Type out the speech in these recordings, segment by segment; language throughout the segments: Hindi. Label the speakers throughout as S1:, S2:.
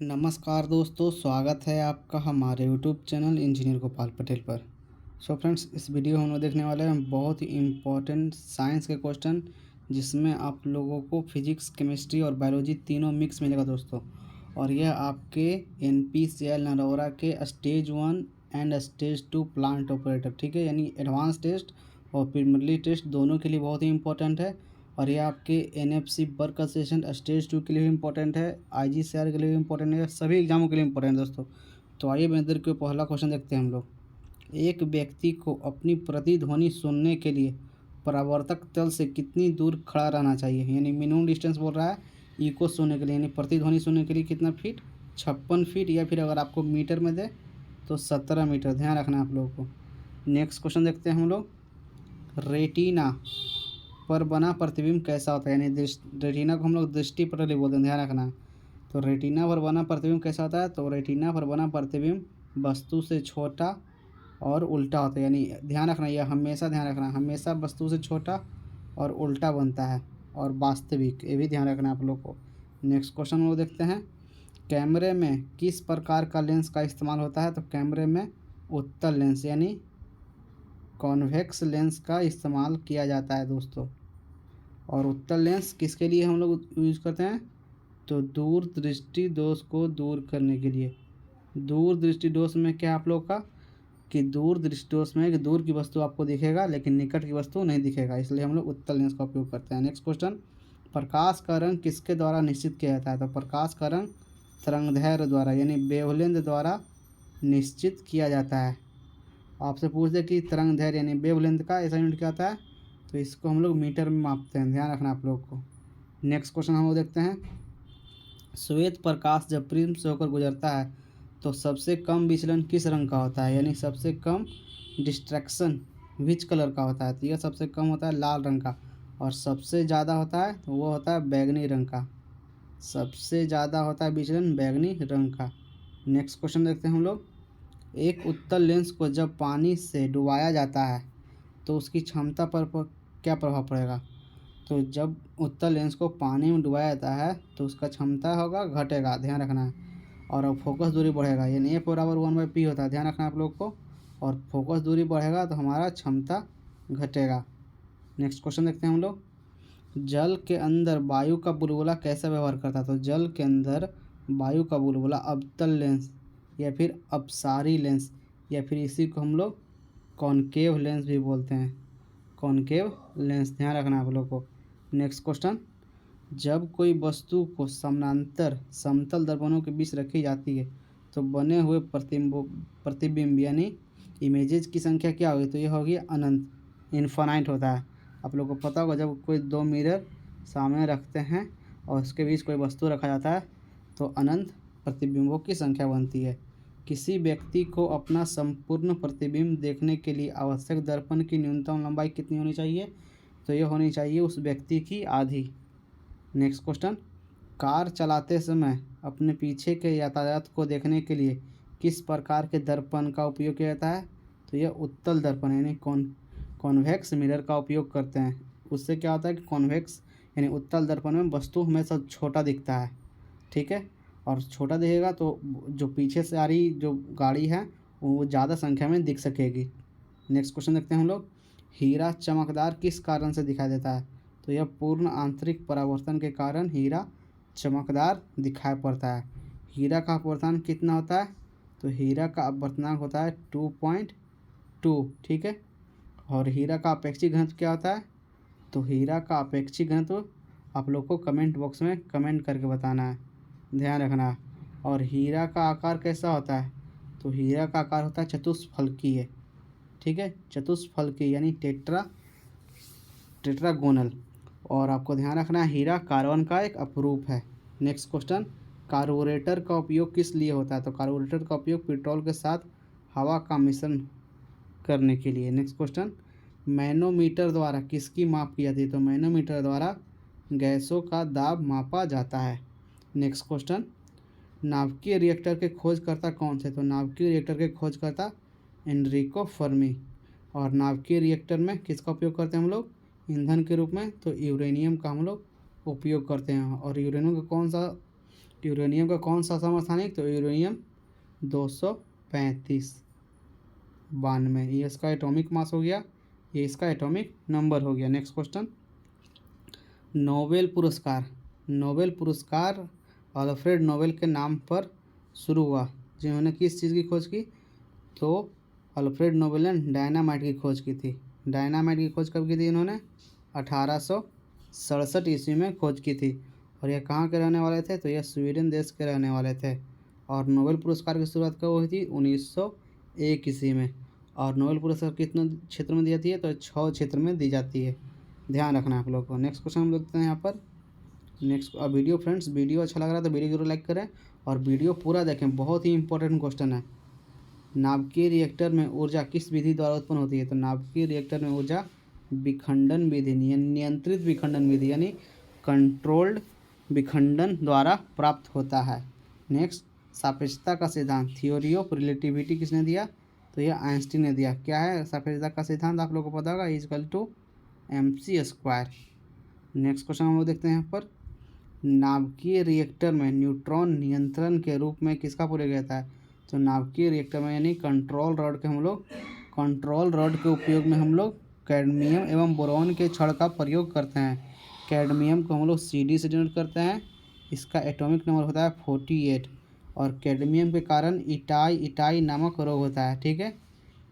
S1: नमस्कार दोस्तों, स्वागत है आपका हमारे YouTube channel engineer Gopal Patel पर। फ्रेंड्स, इस वीडियो में हम लोग देखने वाले हैं बहुत ही इम्पोर्टेंट साइंस के क्वेश्चन, जिसमें आप लोगों को फिजिक्स, केमिस्ट्री और बायोलॉजी तीनों मिक्स मिलेगा दोस्तों। और यह आपके NPCL नरोरा के stage 1 and stage 2 plant operator, ठीक है, यानी एडवांस टेस्ट और प्रीलिमिनरी टेस्ट दोनों के लिए बहुत ही इंपॉर्टेंट है। और ये आपके NFC वर्क असिस्टेंट स्टेज 2 के लिए भी इंपॉर्टेंट है, IGCR के लिए भी इंपॉर्टेंट है, सभी एग्जामों के लिए इंपॉर्टेंट है दोस्तों। तो आइए बेहतर के पहला क्वेश्चन देखते हैं हम लोग। एक व्यक्ति को अपनी प्रतिध्वनि सुनने के लिए परावर्तक तल से कितनी दूर खड़ा रहना चाहिए, यानी मिनिमम डिस्टेंस बोल रहा है इको सुनने के लिए, यानी प्रतिध्वनि सुनने के लिए कितना फीट, 56 फीट, या फिर अगर आपको मीटर में दे तो 17 मीटर। ध्यान रखना है आप लोगों को। नेक्स्ट क्वेश्चन देखते हैं हम लोग। रेटिना पर बना प्रतिबिंब कैसा होता है, यानी रेटिना को हम लोग दृष्टि पटल बोलते हैं, ध्यान रखना है। तो रेटिना पर बना प्रतिबिंब कैसा होता है, तो रेटिना पर बना प्रतिबिंब वस्तु से छोटा और उल्टा होता है, यानी ध्यान रखना, यह हमेशा ध्यान रखना, हमेशा वस्तु से छोटा और उल्टा बनता है, और वास्तविक, ये भी ध्यान रखना आप लोग को। नेक्स्ट क्वेश्चन हम लोग देखते हैं। कैमरे में किस प्रकार का लेंस का इस्तेमाल होता है, तो कैमरे में उत्तल लेंस यानी कॉन्वेक्स लेंस का इस्तेमाल किया जाता है दोस्तों। और उत्तल लेंस किसके लिए हम लोग यूज करते हैं, तो दूर दृष्टि दोष को दूर करने के लिए। दूर दृष्टि दोष में क्या आप लोग का, कि दूर दृष्टि दोष में कि दूर की वस्तु आपको दिखेगा लेकिन निकट की वस्तु नहीं दिखेगा, इसलिए हम लोग उत्तल लेंस का उपयोग करते हैं। Next question. प्रकाश का रंग किसके द्वारा निश्चित किया जाता है, तो प्रकाश का रंग तरंगदैर्घ्य द्वारा यानी वेवलेंथ द्वारा निश्चित किया जाता है। आपसे पूछ दे कि तरंगदैर्घ्य यानी वेवलेंथ का ऐसा यूनिट क्या होता है, तो इसको हम लोग मीटर में मापते हैं, ध्यान रखना आप लोग को। नेक्स्ट क्वेश्चन हम लोग देखते हैं। श्वेत प्रकाश जब प्रिज्म से होकर गुजरता है तो सबसे कम विचलन किस रंग का होता है, यानी सबसे कम डिस्ट्रैक्शन विच कलर का होता है, तो यह सबसे कम होता है लाल रंग का, और सबसे ज़्यादा होता है तो वो होता है बैगनी रंग का। सबसे ज़्यादा होता है विचलन बैगनी रंग का। नेक्स्ट क्वेश्चन देखते हैं हम लोग। एक उत्तल लेंस को जब पानी से डुबाया जाता है तो उसकी क्षमता पर क्या प्रभाव पड़ेगा, तो जब उत्तल लेंस को पानी में डुबाया जाता है तो उसका क्षमता होगा घटेगा, ध्यान रखना है। और अब फोकस दूरी बढ़ेगा, यानी F=1/p होता है, ध्यान रखना आप लोग को। और फोकस दूरी बढ़ेगा तो हमारा क्षमता घटेगा। नेक्स्ट क्वेश्चन देखते हैं हम लोग। जल के अंदर वायु का बुलबुला कैसा व्यवहार करता है, तो जल के अंदर वायु का बुलबुला अवतल लेंस या फिर अपसारी लेंस या फिर इसी को हम लोग कॉनकेव लेंस भी बोलते हैं, कॉनकेव लेंस, ध्यान रखना आप लोग को। Next question. जब कोई वस्तु को समानांतर समतल दर्पणों के बीच रखी जाती है तो बने हुए प्रतिबिंब यानी इमेजेस की संख्या क्या होगी, तो यह होगी अनंत, इन्फानाइट होता है। आप लोग को पता होगा जब कोई दो मिरर सामने रखते हैं और उसके बीच कोई वस्तु रखा जाता है तो अनंत प्रतिबिंबों की संख्या बनती है। किसी व्यक्ति को अपना संपूर्ण प्रतिबिंब देखने के लिए आवश्यक दर्पण की न्यूनतम लंबाई कितनी होनी चाहिए, तो यह होनी चाहिए उस व्यक्ति की आधी। Next question. कार चलाते समय अपने पीछे के यातायात को देखने के लिए किस प्रकार के दर्पण का उपयोग किया जाता है, तो यह उत्तल दर्पण यानी कॉन्वेक्स मिरर का उपयोग करते हैं। उससे क्या होता है कि कॉन्वेक्स यानी उत्तल दर्पण में वस्तु हमेशा छोटा दिखता है, ठीक है, और छोटा दिखेगा तो जो पीछे से आ रही जो गाड़ी है वो ज़्यादा संख्या में दिख सकेगी। नेक्स्ट क्वेश्चन देखते हैं हम लोग। हीरा चमकदार किस कारण से दिखाई देता है, तो यह पूर्ण आंतरिक परावर्तन के कारण हीरा चमकदार दिखाई पड़ता है। हीरा का अपवर्तन कितना होता है, तो हीरा का अपवर्तनांक होता है 2.2, ठीक है। और हीरा का अपेक्षित घनत्व क्या होता है, तो हीरा का अपेक्षित घनत्व आप लोग को कमेंट बॉक्स में कमेंट करके बताना है, ध्यान रखना है। और हीरा का आकार कैसा होता है, तो हीरा का आकार होता है चतुष्फलकीय, ठीक है, चतुष्फलकीय यानी टेट्रागोनल। और आपको ध्यान रखना है हीरा कार्बन का एक अपरूप है। Next question. कार्बोरेटर का उपयोग किस लिए होता है, तो कार्बोरेटर का उपयोग पेट्रोल के साथ हवा का मिश्रण करने के लिए। Next question. मैनोमीटर द्वारा किसकी माप की जाती है, तो मैनोमीटर द्वारा गैसों का दाब मापा जाता है। Next question. नाभिकीय रिएक्टर के खोजकर्ता कौन थे, तो नाभिकीय रिएक्टर के खोजकर्ता एनरिको फर्मी। और नाभिकीय रिएक्टर में किसका उपयोग करते हैं हम लोग, ईंधन के रूप में, तो यूरेनियम का हम लोग उपयोग करते हैं। और यूरेनियम का कौन सा यूरेनियम का कौन सा समस्थानिक, तो यूरेनियम 235 92, ये इसका एटॉमिक मास हो गया, ये इसका एटॉमिक नंबर हो गया। नेक्स्ट क्वेश्चन, नोबेल पुरस्कार। नोबेल पुरस्कार अल्फ्रेड नोबेल के नाम पर शुरू हुआ, जिन्होंने किस चीज़ की खोज की, तो अल्फ्रेड नोबेल ने डायनामाइट की खोज की थी। डायनामाइट की खोज कब की थी इन्होंने, 1867 ईस्वी में खोज की थी। और यह कहाँ के रहने वाले थे, तो यह स्वीडन देश के रहने वाले थे। और नोबेल पुरस्कार की शुरुआत कब हुई थी, 1901 ईस्वी में। और नोबेल पुरस्कार कितने क्षेत्र में दी जाती है, तो 6 क्षेत्र में दी जाती है, ध्यान रखना आप लोग को। नेक्स्ट क्वेश्चन हम देखते हैं यहाँ पर। नेक्स्ट वीडियो फ्रेंड्स, वीडियो अच्छा लग रहा है तो वीडियो जरूर लाइक करें और वीडियो पूरा देखें, बहुत ही इंपॉर्टेंट क्वेश्चन है। नाभिकीय रिएक्टर में ऊर्जा किस विधि द्वारा उत्पन्न होती है, तो नाभिकीय रिएक्टर में ऊर्जा विखंडन विधि, नियंत्रित विखंडन विधि यानी कंट्रोल्ड विखंडन द्वारा प्राप्त होता है। नेक्स्ट, सापेक्षता का सिद्धांत, थ्योरी ऑफ रिलेटिविटी किसने दिया, तो यह आइंस्टीन ने दिया। क्या है सापेक्षता का सिद्धांत, आप लोगों को पता होगा, इक्वल mc²। नेक्स्ट क्वेश्चन हम लोग देखते हैं यहाँ पर, नाभिकीय रिएक्टर में न्यूट्रॉन नियंत्रण के रूप में किसका प्रयोग किया जाता है, तो नाभिकीय रिएक्टर में यानी कंट्रोल रॉड के उपयोग में हम लोग कैडमियम एवं बोरॉन के छड़ का प्रयोग करते हैं। कैडमियम को हम लोग Cd से डिनोट करते हैं, इसका एटॉमिक नंबर होता है 48। और कैडमियम के कारण इटाई नामक रोग होता है, ठीक है,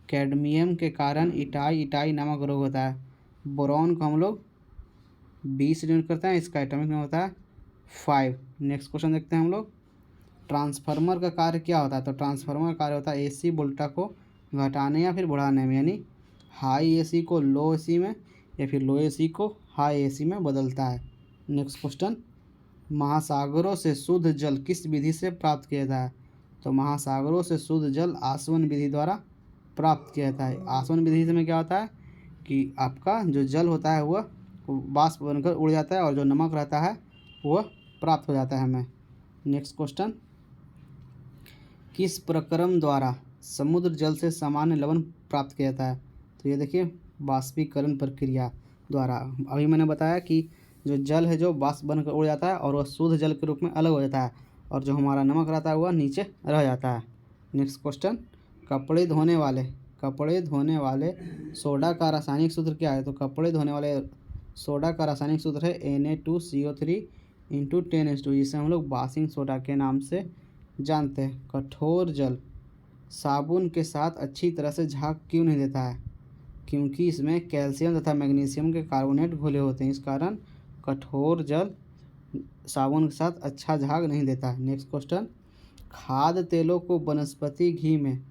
S1: कैडमियम के कारण इटाई नामक रोग होता है। बोरॉन को हम लोग 20 से डिनोट करते हैं, इसका एटॉमिक नंबर होता है 5। नेक्स्ट क्वेश्चन देखते हैं हम लोग, ट्रांसफार्मर का कार्य क्या होता है, तो ट्रांसफार्मर का कार्य होता है AC वोल्टेज को घटाने या फिर बढ़ाने में, यानी हाई AC को लो AC में या फिर लो AC को हाई AC में बदलता है। नेक्स्ट क्वेश्चन, महासागरों से शुद्ध जल किस विधि से प्राप्त किया जाता है, तो महासागरों से शुद्ध जल आसवन विधि द्वारा प्राप्त किया जाता है। आसवन विधि से में क्या होता है कि आपका जो जल होता है वह वाष्प बनकर उड़ जाता है और जो नमक रहता है वह प्राप्त हो जाता है हमें। नेक्स्ट क्वेश्चन, किस प्रक्रम द्वारा समुद्र जल से सामान्य लवण प्राप्त किया जाता है, तो ये देखिए वाष्पीकरण प्रक्रिया द्वारा। अभी मैंने बताया कि जो जल है जो वाष्प बनकर उड़ जाता है और वह शुद्ध जल के रूप में अलग हो जाता है और जो हमारा नमक रहता है वह नीचे रह जाता है। नेक्स्ट क्वेश्चन, कपड़े धोने वाले सोडा का रासायनिक सूत्र क्या है, तो कपड़े धोने वाले सोडा का रासायनिक सूत्र है Na2CO3 × 10H2, जिसे हम लोग वॉशिंग सोडा के नाम से जानते हैं। कठोर जल साबुन के साथ अच्छी तरह से झाग क्यों नहीं देता है, क्योंकि इसमें कैल्शियम तथा मैग्नीशियम के कार्बोनेट घुले होते हैं, इस कारण कठोर जल साबुन के साथ अच्छा झाग नहीं देता है। नेक्स्ट क्वेश्चन, खाद्य तेलों को वनस्पति घी में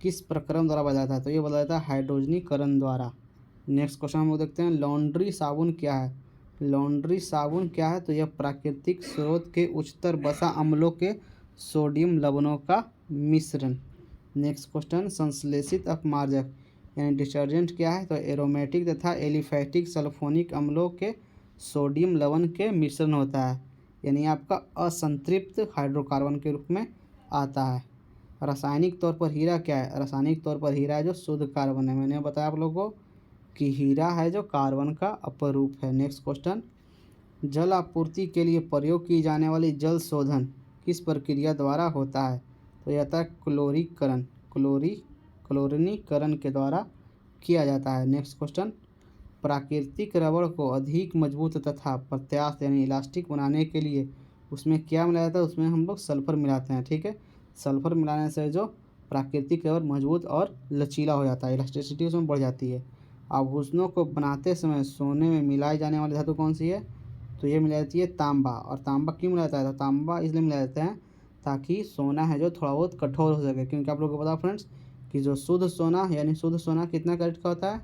S1: किस प्रक्रम द्वारा बदला जाता है, तो ये बदला जाता है हाइड्रोजनीकरण द्वारा। नेक्स्ट क्वेश्चन हम लोग देखते हैं, लॉन्ड्री साबुन क्या है, तो यह प्राकृतिक स्रोत के उच्चतर वसा अम्लों के सोडियम लवणों का मिश्रण। नेक्स्ट क्वेश्चन, संश्लेषित अपमार्जक यानी डिटर्जेंट क्या है, तो एरोमेटिक तथा एलिफैटिक सल्फोनिक अम्लों के सोडियम लवण के मिश्रण होता है, यानी आपका असंतृप्त हाइड्रोकार्बन के रूप में आता है। रासायनिक तौर पर हीरा क्या है, रासायनिक तौर पर हीरा है जो शुद्ध कार्बन है। मैंने बताया आप लोगों को कि हीरा है जो कार्बन का अपरूप है। नेक्स्ट क्वेश्चन, जल आपूर्ति के लिए प्रयोग की जाने वाली जल शोधन किस प्रक्रिया द्वारा होता है, तो यह आता है क्लोरीनीकरण के द्वारा किया जाता है। नेक्स्ट क्वेश्चन, प्राकृतिक रबड़ को अधिक मजबूत तथा प्रत्यास्थ यानी इलास्टिक बनाने के लिए उसमें क्या मिलाया जाता है, उसमें हम लोग सल्फर मिलाते हैं, ठीक है। सल्फर मिलाने से जो प्राकृतिक रबड़ मजबूत और लचीला हो जाता है, इलास्टिसिटी उसमें बढ़ जाती है। आभूषणों को बनाते समय सोने में मिलाई जाने वाली धातु कौन सी है, तो ये मिलाई जाती है तांबा। और तांबा क्यों मिलाया जाता है, तो तांबा इसलिए मिलाया जाता है ताकि सोना है जो थोड़ा बहुत कठोर हो सके, क्योंकि आप लोगों को पता फ्रेंड्स कि जो शुद्ध सोना यानी शुद्ध सोना कितना कैरेट का होता है,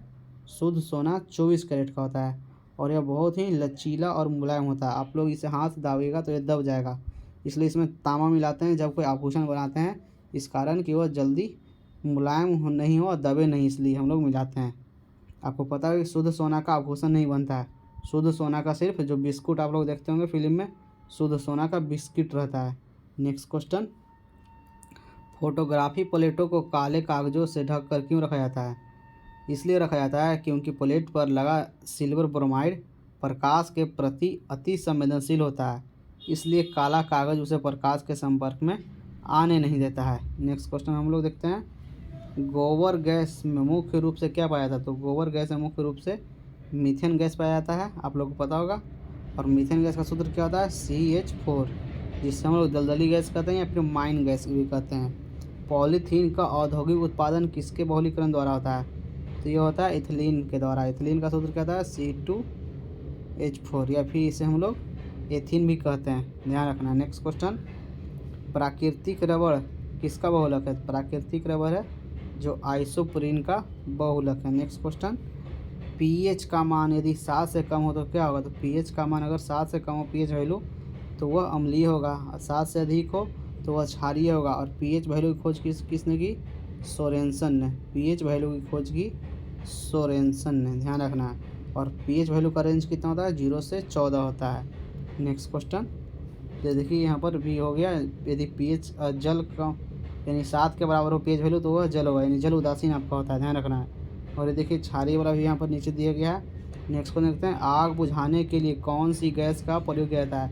S1: शुद्ध सोना 24 कैरेट का होता है और यह बहुत ही लचीला और मुलायम होता है। आप लोग इसे हाथ से दाबिएगा तो ये दब जाएगा, इसलिए इसमें तांबा मिलाते हैं जब कोई आभूषण बनाते हैं, इस कारण कि वह जल्दी मुलायम नहीं हो और दबे नहीं, इसलिए हम लोग मिलाते हैं। आपको पता है कि शुद्ध सोना का आभूषण नहीं बनता है, शुद्ध सोना का सिर्फ जो बिस्कुट आप लोग देखते होंगे फिल्म में, शुद्ध सोना का बिस्किट रहता है। नेक्स्ट क्वेश्चन, फोटोग्राफी प्लेटों को काले कागजों से ढक कर क्यों रखा जाता है, इसलिए रखा जाता है क्योंकि प्लेट पर लगा सिल्वर ब्रोमाइड प्रकाश के प्रति अति संवेदनशील होता है, इसलिए काला कागज़ उसे प्रकाश के संपर्क में आने नहीं देता है। नेक्स्ट क्वेश्चन हम लोग देखते हैं। गोबर गैस में मुख्य रूप से क्या पाया जाता है? तो गोबर गैस में मुख्य रूप से मीथेन गैस पाया जाता है, आप लोगों को पता होगा। और मीथेन गैस का सूत्र क्या होता है? CH4, जिससे हम लोग दलदली गैस कहते हैं या फिर माइन गैस भी कहते हैं। पॉलीथीन का औद्योगिक उत्पादन किसके बहुलीकरण द्वारा होता है? तो ये होता है इथिलीन के द्वारा। इथिलीन का सूत्र क्या होता है? C2H4, या फिर इसे हम लोग एथीन भी कहते हैं, ध्यान रखना। नेक्स्ट क्वेश्चन, प्राकृतिक रबड़ किसका बहुलक है? प्राकृतिक रबड़ है जो आइसोप्रीन का बहुलक है। नेक्स्ट क्वेश्चन, pH का मान यदि 7 से कम हो तो क्या होगा? तो pH का मान अगर 7 से कम हो pH वैल्यू तो वह अम्लीय होगा, और 7 से अधिक हो तो वह क्षारीय होगा। और pH वैल्यू की खोज किसने की? सोरेनसन ने। pH वैल्यू की खोज की सोरेनसन ने, ध्यान रखना है। और pH वैल्यू का रेंज कितना होता है? 0 से 14 होता है। नेक्स्ट क्वेश्चन, तो देखिए यहाँ पर भी हो गया, यदि pH जल का यानी 7 के बराबर हो pH वैल्यू तो वह जल होगा, यानी जल उदासीन आपका होता है, ध्यान रखना है। और ये देखिए क्षारीय वाला भी यहाँ पर नीचे दिया गया है। नेक्स्ट क्वेश्चन देखते हैं, आग बुझाने के लिए कौन सी गैस का प्रयोग किया जाता है?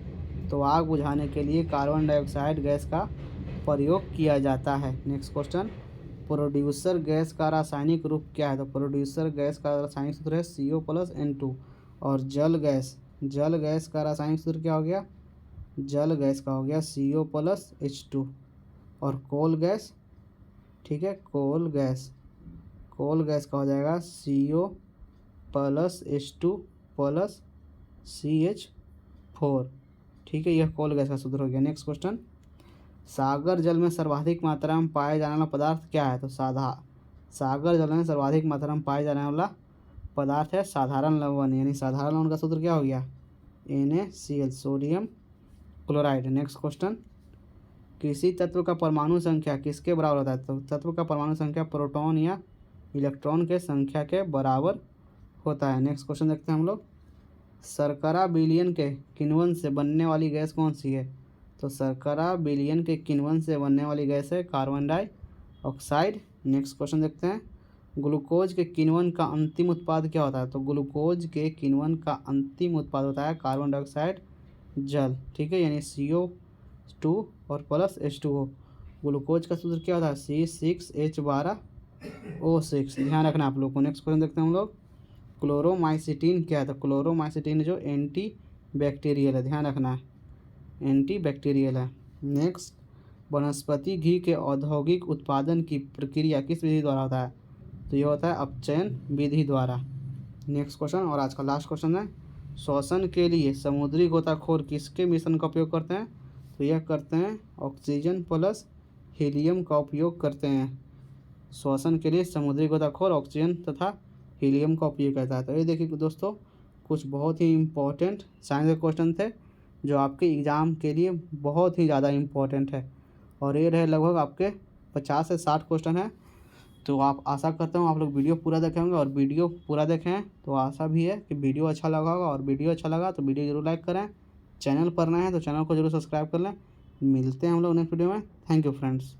S1: तो आग बुझाने के लिए कार्बन डाइऑक्साइड गैस का प्रयोग किया जाता है। नेक्स्ट क्वेश्चन, प्रोड्यूसर गैस का रासायनिक रूप क्या है? तो प्रोड्यूसर गैस का रासायनिक सूत्र है CO+N2। और जल गैस का रासायनिक सूत्र क्या हो गया? जल गैस का हो गया CO+H2। और कोल गैस, ठीक है, कोल गैस का हो जाएगा CO+H2+CH4, ठीक है, यह कोल गैस का सूत्र हो गया। नेक्स्ट क्वेश्चन, सागर जल में सर्वाधिक मात्रा में पाए जाने वाला पदार्थ क्या है? तो सागर जल में सर्वाधिक मात्रा में पाए जाने वाला पदार्थ है साधारण लवण, यानी साधारण लवण का सूत्र क्या हो गया? NaCl, sodium chloride. Next question, किसी तत्व का परमाणु संख्या किसके बराबर होता है? तो तत्व का परमाणु संख्या प्रोटॉन या इलेक्ट्रॉन के संख्या के बराबर होता है। नेक्स्ट क्वेश्चन देखते हैं हम लोग, शर्करा विलयन के किण्वन से बनने वाली गैस कौन सी है? तो शर्करा विलयन के किण्वन से बनने वाली गैस है कार्बन डाइऑक्साइड। नेक्स्ट क्वेश्चन देखते हैं, ग्लूकोज के किण्वन का अंतिम उत्पाद क्या होता है? तो ग्लूकोज के किण्वन का अंतिम उत्पाद होता है कार्बन डाइऑक्साइड जल, ठीक है, यानी CO2 और +H2O। ग्लूकोज का सूत्र क्या होता है? C6H12O6, ध्यान रखना आप लोग को। नेक्स्ट क्वेश्चन देखते हैं हम लोग, क्लोरोमाइसिटीन क्या है? तो क्लोरोमाइसिटीन जो एंटी बैक्टीरियल है, ध्यान रखना है, एंटी बैक्टीरियल है। नेक्स्ट, वनस्पति घी के औद्योगिक उत्पादन की प्रक्रिया किस विधि द्वारा होता है? तो ये होता है अपचयन विधि द्वारा। नेक्स्ट क्वेश्चन और आज का लास्ट क्वेश्चन है, श्वसन के लिए समुद्री गोताखोर किसके मिश्रण का उपयोग करते हैं? तो यह करते हैं ऑक्सीजन प्लस हीलियम का उपयोग करते हैं। श्वसन के लिए समुद्री गोताखोर ऑक्सीजन तथा हीलियम का उपयोग करता है। तो ये देखिए दोस्तों, कुछ बहुत ही इम्पोर्टेंट साइंस के क्वेश्चन थे जो आपके एग्ज़ाम के लिए बहुत ही ज़्यादा इम्पोर्टेंट है। और ये रहे लगभग आपके 50 से 60 क्वेश्चन हैं। तो आप आशा करता हूँ आप लोग वीडियो पूरा देखे होंगे, और वीडियो पूरा देखें हैं तो आशा भी है कि वीडियो अच्छा लगा होगा। और वीडियो अच्छा लगा तो वीडियो ज़रूर लाइक करें, चैनल पर नए हैं तो चैनल को जरूर सब्सक्राइब कर लें। मिलते हैं हम लोग नेक्स्ट वीडियो में। Thank you friends.